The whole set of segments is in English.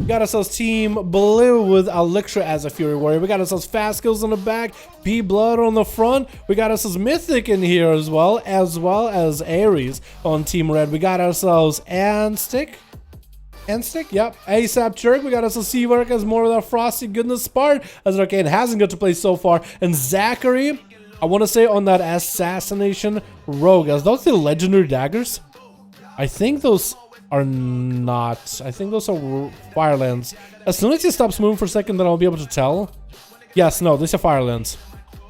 Got ourselves Team Blue with Elixir as a Fury Warrior. We got ourselves Fast Skills on the back, P-Blood on the front. We got ourselves Mythic in here as well as Ares on Team Red. We got ourselves Stick, yep. ASAP Jerk. We got ourselves Seawork as more of that frosty goodness part, as Arcane hasn't got to play so far. And Zachary, I want to say on that Assassination Rogue, as those the legendary daggers? I think those are not. I think those are Firelands. As soon as he stops moving for a second, then I'll be able to tell. Yes, no, these are Firelands.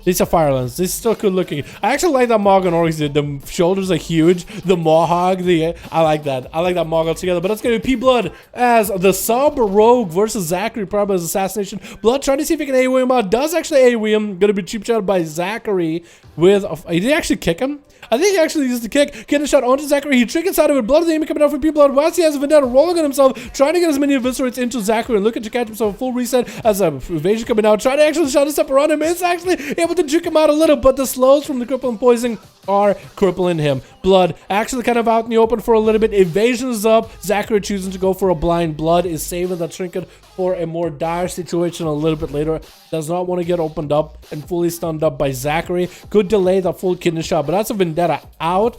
These are Firelands. This is still good looking. I actually like that Mog and Oryx. The shoulders are huge. The Mohawk, I like that. I like that Mog altogether. But it's going to be P-Blood as the sub rogue versus Zachary, probably as Assassination. Blood trying to see if he can AoE him out. Does actually AoE him. Going to be cheap shot by Zachary with... Did he actually kick him? I think he actually used the kick. Get a shot onto Zachary. He triggers out of it. Blood of the enemy coming out for P-Blood. Whilst he has a Vendetta rolling on himself, trying to get as many eviscerates into Zachary and looking to catch himself a full reset as a evasion coming out. Trying to actually shot a step around him. It's actually able to juke him out a little, but the slows from the crippling poison are crippling him. Blood actually kind of out in the open for a little bit. Evasion is up. Zachary choosing to go for a blind. Blood is saving that trinket for a more dire situation a little bit later. Does not want to get opened up and fully stunned up by Zachary. Could delay the full kidney shot, but that's a Vendetta out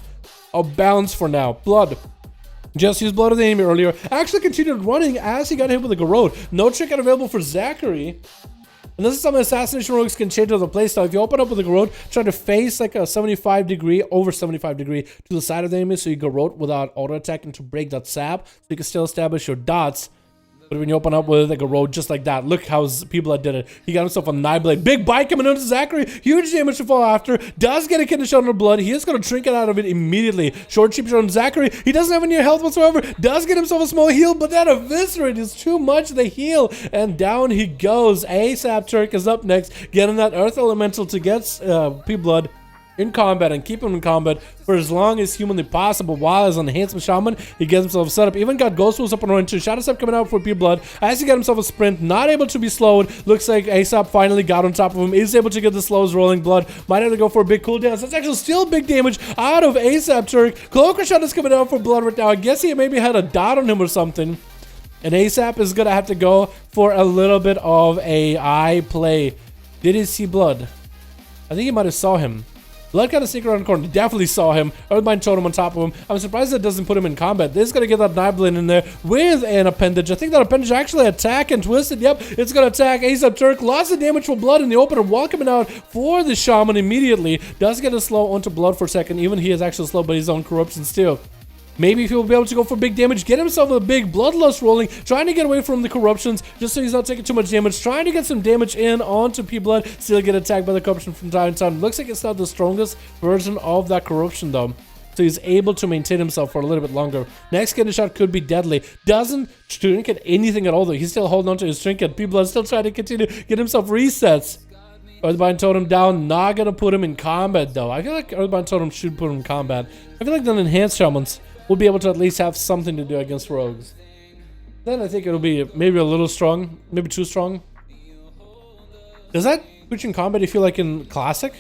of bounds for now. Blood just used Blood of the enemy earlier. Actually continued running as he got hit with a Garrote. No trinket available for Zachary. And this is something Assassination Rogues can change with the playstyle. If you open up with a Garrote, try to face like a 75 degree, over 75 degree to the side of the enemy so you Garrote without auto attacking to break that sap. So you can still establish your dots. But when you open up with like a road just like that, look how people did it. He got himself a Nightblade. Big bite coming into Zachary. Huge damage to fall after. Does get a kidney shot on the blood. He is going to trinket out of it immediately. Short cheap shot on Zachary. He doesn't have any health whatsoever. Does get himself a small heal, but that eviscerate is too much the heal. And down he goes. ASAP Turk is up next. Getting that Earth Elemental to get P-Blood in combat and keep him in combat for as long as humanly possible. While as an enhancement shaman, he gets himself set up. Even got Ghost Wolves up and running too. Shadow Step coming out for P-Blood as he got himself a sprint, not able to be slowed. Looks like ASAP finally got on top of him, is able to get the slows rolling. Blood might have to go for a big cooldown. That's actually still big damage out of ASAP Turk. Cloaker Shot is coming out for Blood right now. I guess he maybe had a dot on him or something. And ASAP is gonna have to go for a little bit of a eye play. Did he see Blood? I think he might have saw him. Blood kind of sneak around the corner. Definitely saw him. Earthbind Totem on top of him. I'm surprised that doesn't put him in combat. This is going to get that Nightblade in there with an appendage. I think that appendage actually attack and twisted. Yep, it's going to attack ASAP Turk. Lots of damage for Blood in the opener. Wall coming out for the Shaman immediately. Does get a slow onto Blood for a second. Even he is actually slow by his own corruption still. Maybe if he'll be able to go for big damage, get himself a big bloodlust rolling, trying to get away from the corruptions, just so he's not taking too much damage, trying to get some damage in onto P-Blood, still get attacked by the corruption from time to time. Looks like it's not the strongest version of that corruption though. So he's able to maintain himself for a little bit longer. Next kidney shot could be deadly. Doesn't trinket anything at all though. He's still holding on to his trinket. P-Blood still trying to continue to get himself resets. Earthbind Totem down, not gonna put him in combat though. I feel like Earthbind Totem should put him in combat. I feel like the enhanced shamans will be able to at least have something to do against rogues. Then I think it'll be maybe a little strong, maybe too strong. Does that put you in combat you feel like in Classic?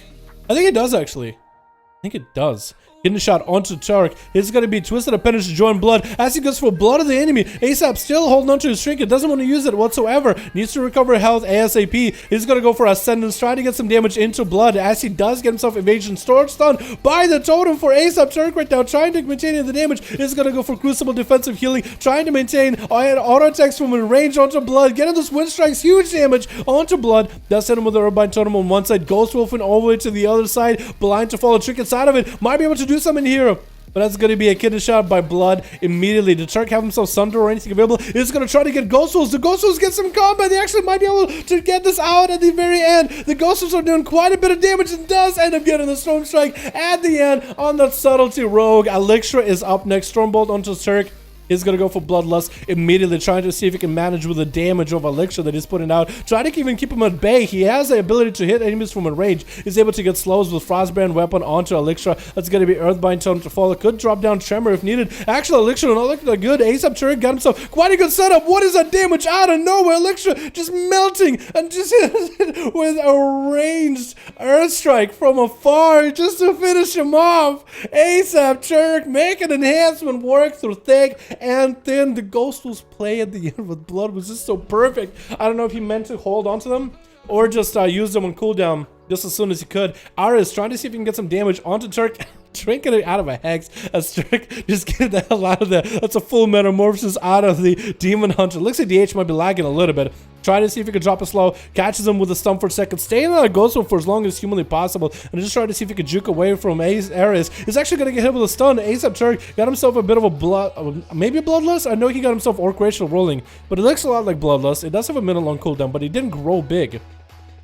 I think it does actually. I think it does. Getting a shot onto Turk. It's going to be Twisted Appendage to join Blood as he goes for Blood of the enemy. ASAP still holding onto his trinket. Doesn't want to use it whatsoever. Needs to recover health ASAP. He's going to go for Ascendance. Trying to get some damage into Blood as he does get himself evasion. Storage stun by the totem for ASAP Turk right now. Trying to maintain the damage. Is going to go for Crucible defensive healing. Trying to maintain auto attacks from a range onto Blood. Getting those wind strikes. Huge damage onto Blood. Does hit him with the Urbine Totem on one side. Ghost Wolfing all the way to the other side. Blind to follow Trinkets out of it. Might be able to do something here. But that's going to be a kidney shot by Blood immediately. Did Turk have himself Sunder or anything available? He's going to try to get Ghost Wolves. The Ghost Wolves get some combat. They actually might be able to get this out at the very end. The Ghost Wolves are doing quite a bit of damage and does end up getting the Storm Strike at the end on that Subtlety Rogue. Elixir is up next. Stormbolt onto Turk. He's gonna go for Bloodlust immediately, trying to see if he can manage with the damage of Elixir that he's putting out. Trying to even keep him at bay. He has the ability to hit enemies from a range. He's able to get slows with Frostbrand weapon onto Elixir. That's gonna be Earthbind Totem to follow. Could drop down Tremor if needed. Actually, Elixir not looking that good. ASAP Turret got himself quite a good setup. What is that damage out of nowhere? Elixir just melting and just hit with a ranged Earth Strike from afar just to finish him off. ASAP Turret making enhancement work through thick and thin. The Ghost was play at the end with Blood was just so perfect. I don't know if he meant to hold on to them or just use them on cooldown just as soon as he could. Ara is trying to see if he can get some damage onto Turk. Trinket it out of a hex as Turk just get the hell out of there. That's a full metamorphosis out of the Demon Hunter. Looks like DH might be lagging a little bit. Trying to see if he can drop a slow. Catches him with a stun for a second. Staying on a Ghost for as long as humanly possible. And just trying to see if he could juke away from Ares. He's actually going to get hit with a stun. ASAP Turk got himself a bit of a maybe a Bloodlust? I know he got himself Orc Racial rolling. But it looks a lot like Bloodlust. It does have a minute long cooldown, but he didn't grow big.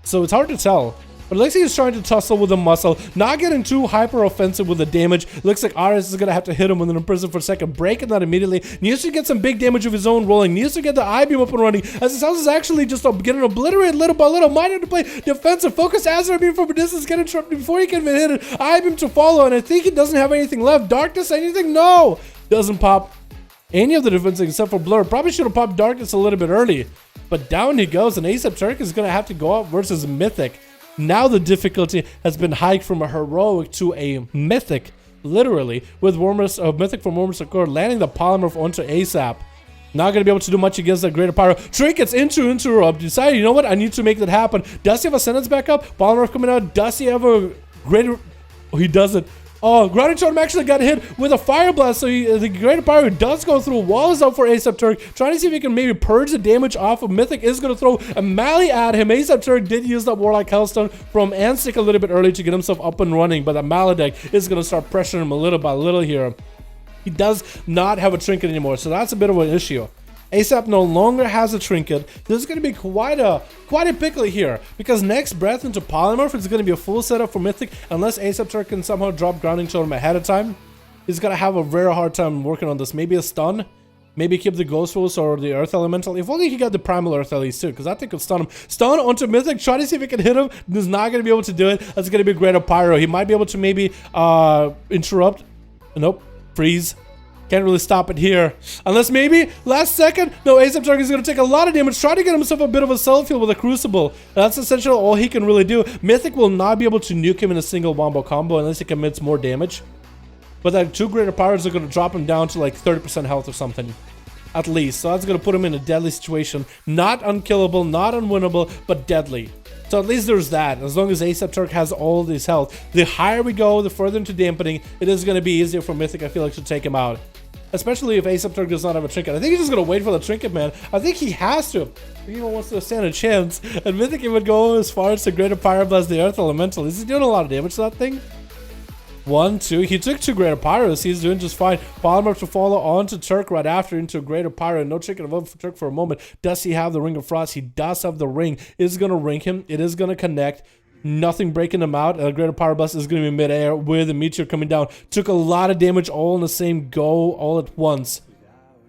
So it's hard to tell. But it looks like he's trying to tussle with the muscle, not getting too hyper offensive with the damage. Looks like Ares is gonna have to hit him with an Imprison for a second, breaking that immediately. Needs to get some big damage of his own rolling. Needs to get the I-Beam up and running. As his house is actually just getting obliterated little by little. Might have to play defensive. Focus Azeroth beam from a distance, get interrupted before he can even hit it. I-Beam to follow, and I think he doesn't have anything left. Darkness, anything? No! Doesn't pop any of the defense except for Blur. Probably should have popped Darkness a little bit early. But down he goes, and ASAP Turk is gonna have to go out versus Mythic. Now the difficulty has been hiked from a heroic to a mythic, literally, with Mythic from Warmers Accord landing the Polymorph onto ASAP. Not going to be able to do much against that Greater Pyro. Trinkets into interrupt. Decided, you know what? I need to make that happen. Does he have a sentence back up? Polymorph coming out. Does he have a Greater... Oh, he doesn't. Oh, Grounding Totem actually got hit with a Fire Blast, so the Greater Pyro does go through. Wall is up for ASAP Turk, trying to see if he can maybe purge the damage off of Mythic. Is going to throw a Mally at him. ASAP Turk did use that Warlock Hellstone from Anstic a little bit early to get himself up and running, but that Maledect is going to start pressuring him a little by little here. He does not have a Trinket anymore, so that's a bit of an issue. ASAP no longer has a Trinket. This is going to be quite a pickle here, because next breath into Polymorph is going to be a full setup for Mythic. Unless ASAP Turk can somehow drop Grounding Totem ahead of time, he's going to have a very hard time working on this. Maybe a stun, maybe keep the Ghost Rules or the Earth Elemental. If only he got the Primal Earth at least too, because I think could stun him. Stun onto Mythic, try to see if he can hit him. He's not going to be able to do it. That's going to be Greater Pyro. He might be able to maybe interrupt. Nope, freeze. Can't really stop it here. Unless maybe last second. No, ASAP Turk is going to take a lot of damage. Try to get himself a bit of a self-heal with a Crucible. That's essentially all he can really do. Mythic will not be able to nuke him in a single wombo combo unless he commits more damage. But that 2 Greater Pyros are going to drop him down to like 30% health or something. At least. So that's going to put him in a deadly situation. Not unkillable, not unwinnable, but deadly. So at least there's that. As long as ASAP Turk has all this health. The higher we go, the further into dampening, it is going to be easier for Mythic, I feel like, to take him out. Especially if ASAP Turk does not have a Trinket. I think he's just going to wait for the Trinket, man. I think he has to. He even wants to stand a chance. And Mythic would go as far as to Greater Pyroblast the Earth Elemental. Is he doing a lot of damage to that thing? 1, 2. He took 2 Greater Pyros. He's doing just fine. Polymorph to follow on to Turk right after into Greater Pyro. No Trinket available for Turk for a moment. Does he have the Ring of Frost? He does have the ring. It is going to ring him. It is going to connect. Nothing breaking him out. A Greater Pyro Blast is going to be midair with a Meteor coming down. Took a lot of damage all in the same go, all at once.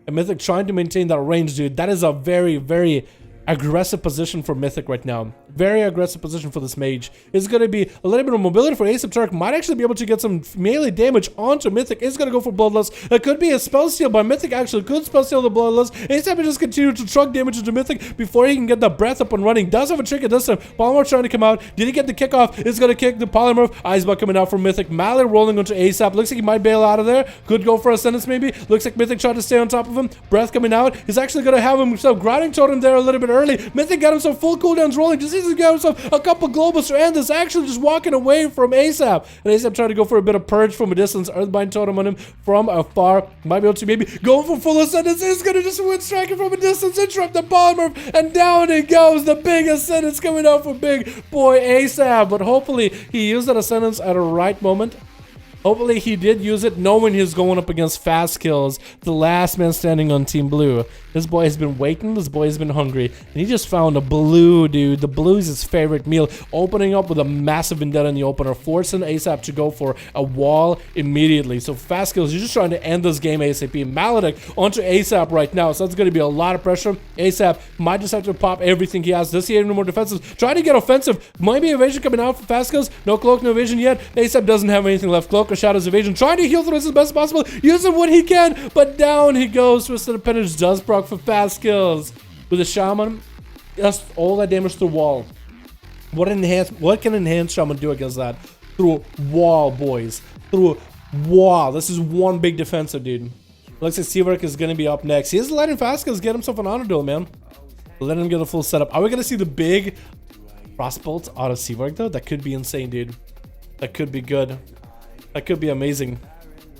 And Mythic trying to maintain that range, dude. That is a very, very aggressive position for Mythic right now. Very aggressive position for this mage. It's going to be a little bit of mobility for ASAP Turk. Might actually be able to get some melee damage onto Mythic. It's going to go for Bloodlust. It could be a spell steal by Mythic. Actually could spell steal the Bloodlust. ASAP will just continue to truck damage into Mythic before he can get the breath up and running. Does have a Trinket this time. Polymorph trying to come out. Did he get the kickoff? It's going to kick the Polymorph. Icebug coming out from Mythic. Mallet rolling onto ASAP. Looks like he might bail out of there. Could go for a sentence maybe. Looks like Mythic tried to stay on top of him. Breath coming out. He's actually going to have himself Grounding Totem there a little bit early. Mythic got himself full cooldowns rolling. Just needs to get himself a couple globals to end this. Actually just walking away from ASAP. And ASAP trying to go for a bit of purge from a distance. Earthbind Totem on him from afar. Might be able to maybe go for full ascendance. He's going to just win striking from a distance. Interrupt the Polymorph. And down it goes. The big ascendance coming out from big boy ASAP. But hopefully he used that ascendance at a right moment. Hopefully he did use it knowing he's going up against Fast Kills, the last man standing on Team Blue. This boy has been waiting, this boy has been hungry, and he just found a blue, dude. The blue is his favorite meal. Opening up with a massive vendetta in the opener, forcing ASAP to go for a wall immediately. So Fast Kills, you're just trying to end this game ASAP. Maledict onto ASAP right now, so that's going to be a lot of pressure. ASAP might just have to pop everything he has. Does he have any more defensive? Trying to get offensive. Might be evasion coming out for Fast Kills. No cloak, no evasion yet. ASAP doesn't have anything left. Cloak or Shadow's evasion. Trying to heal through this as best possible. Using what he can, but down he goes. Twisted Appendage does proc for Fast Kills. With a Shaman, just all that damage through wall. What can enhanced Shaman do against that? Through wall, boys. Through wall. This is one big defensive, dude. Looks like Seawork is going to be up next. He is letting Fast Kills get himself an honor duel, man. Let him get a full setup. Are we going to see the big Frostbolt out of Seawork, though? That could be insane, dude. That could be good. That could be amazing.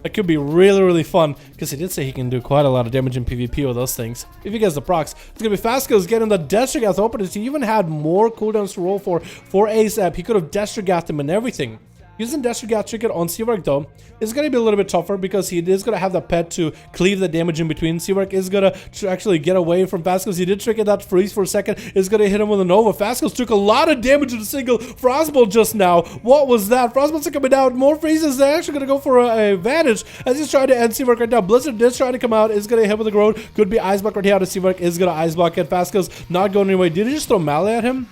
That could be really, really fun, because he did say he can do quite a lot of damage in PvP with those things. If he gets the procs, it's going to be Fast Kills getting the Destrigath open. He even had more cooldowns to roll for ASAP. He could have Destrigathed him and everything. Using Destrigath Trinket on Seawork, though, is going to be a little bit tougher, because he is going to have the pet to cleave the damage in between. Seawork is going to actually get away from Fast Kills. He did Trinket that freeze for a second. Is going to hit him with a Nova. Fast Kills took a lot of damage with a single Frostbolt just now. What was that? Frostbolt's coming out. More freezes. They're actually going to go for a advantage as he's trying to end Seawork right now. Blizzard is trying to come out. Is going to hit with the Groan. Could be Ice Block right here out of Seawork. Is going to Ice Block at Fast Kills. Not going anywhere. Did he just throw Melee at him?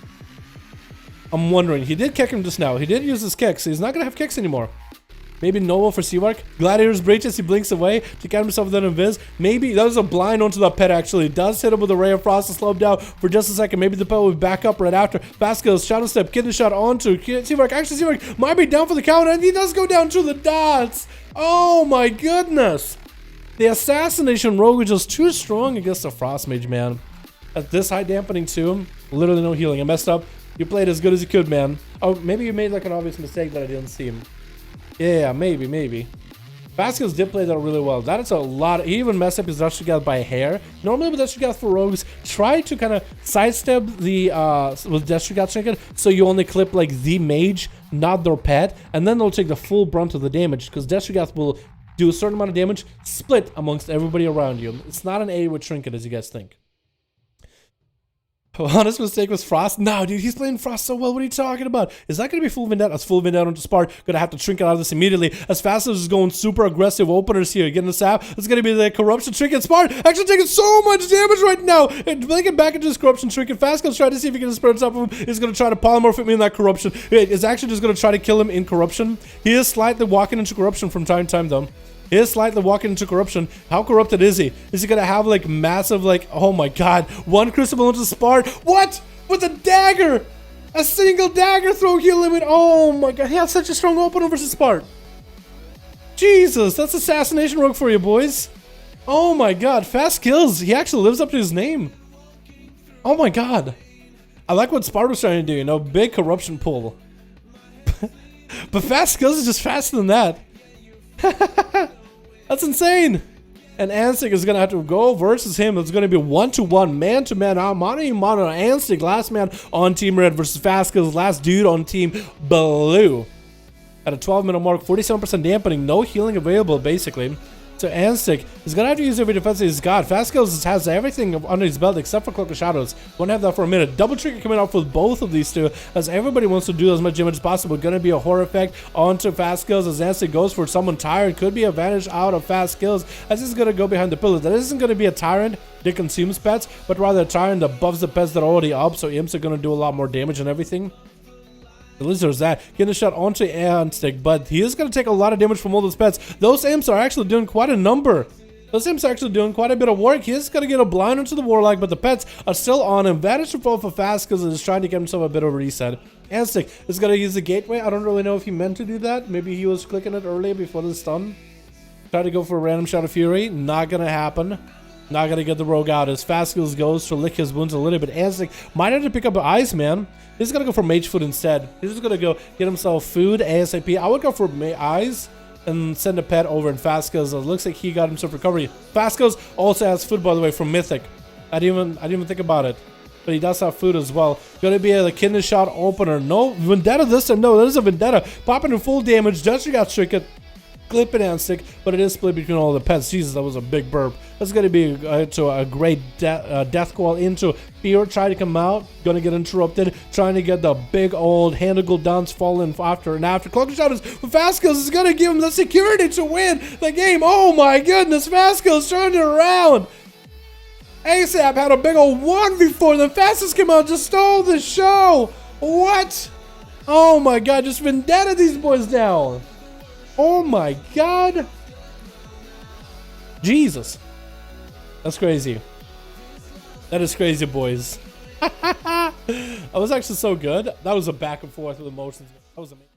I'm wondering. He did kick him just now. He did use his kicks. So he's not going to have kicks anymore. Maybe Noble for Seawork. Gladiator's Breach as he blinks away to get himself with an invis. Maybe that was a blind onto the pet, actually. Does hit him with a Ray of Frost to slow him down for just a second. Maybe the pet will back up right after. Fast Kills, Shadow Step, Kidney Shot onto Seawork. Actually, Seawork might be down for the count, and he does go down to the dots. Oh my goodness. The Assassination Rogue is just too strong against the Frost Mage, man. At this high dampening too. Literally no healing. I messed up. You played as good as you could, man. Oh, maybe you made like an obvious mistake that I didn't see him. Yeah, maybe. Fast Kills did play that really well. That is a lot. He even messed up his Destrigath by a hair. Normally with Destrigath for rogues, try to kind of sidestep the with Destrigath Trinket, so you only clip like the mage, not their pet, and then they'll take the full brunt of the damage, because Destrigath will do a certain amount of damage split amongst everybody around you. It's not an A with Trinket as you guys think. Honest mistake was Frost. No, dude, he's playing Frost so well. What are you talking about? Is that going to be full Vendetta? As full Vendetta onto Spark. Gonna have to Trinket out of this immediately. As Fast as is going super aggressive openers here. Getting the sap. It's going to be the Corruption Trinket. Spark actually taking so much damage right now. And blinking back into his Corruption Trinket. Fast Kills trying to see if he can spread on top of him. He's going to try to polymorph him in that Corruption. It's actually just going to try to kill him in Corruption. He is slightly walking into Corruption from time to time, though. He is slightly walking into Corruption. How corrupted is he? Is he going to have like massive, like, oh my god, one Crucible into Spark? What? With a dagger! A single dagger throw heal limit. Oh my god, he has such a strong opener versus Spark. Jesus, that's Assassination Rogue for you, boys. Oh my god, Fast Kills. He actually lives up to his name. Oh my god. I like what Spark was trying to do, you know, big Corruption pull. But Fast Kills is just faster than that. That's insane. And Anstig is going to have to go versus him. It's going to be 1-to-1, man-to-man. Mono Anstig, last man on Team Red versus Fast Kills, last dude on Team Blue. At a 12-minute mark, 47% dampening, no healing available, basically. So Anstig is going to have to use every defense he's got. Fast Kills has everything under his belt except for Cloak of Shadows. Won't have that for a minute. Double trigger coming off with both of these two, as everybody wants to do as much damage as possible. Going to be a horror effect onto Fast Kills as Anstig goes for someone tired. Could be a advantage out of Fast Kills as he's going to go behind the pillar. That isn't going to be a tyrant that consumes pets, but rather a tyrant that buffs the pets that are already up, so imps are going to do a lot more damage and everything. At least there's that. Getting a shot onto Anstig, but he is going to take a lot of damage from all those pets. Those imps are actually doing quite a number. Those imps are actually doing quite a bit of work. He is going to get a blind onto the Warlock, but the pets are still on him. Vantage to fall for Fast because he's trying to get himself a bit of a reset. Anstig is going to use the gateway. I don't really know if he meant to do that. Maybe he was clicking it earlier before the stun. Try to go for a random shot of Fury. Not going to happen. Not going to get the rogue out as Fast Kills goes to lick his wounds a little bit. Anstig might have to pick up an Ice Man. He's going to go for Mage Food instead. He's just going to go get himself food ASAP. I would go for Eyes and send a pet over in Fast Kills. It looks like he got himself recovery. Fast Kills also has food, by the way, from Mythic. I didn't even think about it. But he does have food as well. Going to be a Kidney Shot opener. No Vendetta this time. No, that is a Vendetta. Popping in full damage. Destrigath Trinket. clipping and stick, but it is split between all the pets. Jesus, that was a big burp. That's going to be a great death call into Fear. Trying to come out, going to get interrupted, trying to get the big old Handigal dance falling after and after. Cloak and Shadows with Fast Skills is going to give him the security to win the game. Oh my goodness, Fast Skills turned it around. ASAP had a big old 1v4, then Fastest came out, just stole the show. What? Oh my god, just vendetta these boys down. Oh my god. Jesus. That's crazy. That is crazy, boys. That was actually so good. That was a back and forth with emotions. That was amazing.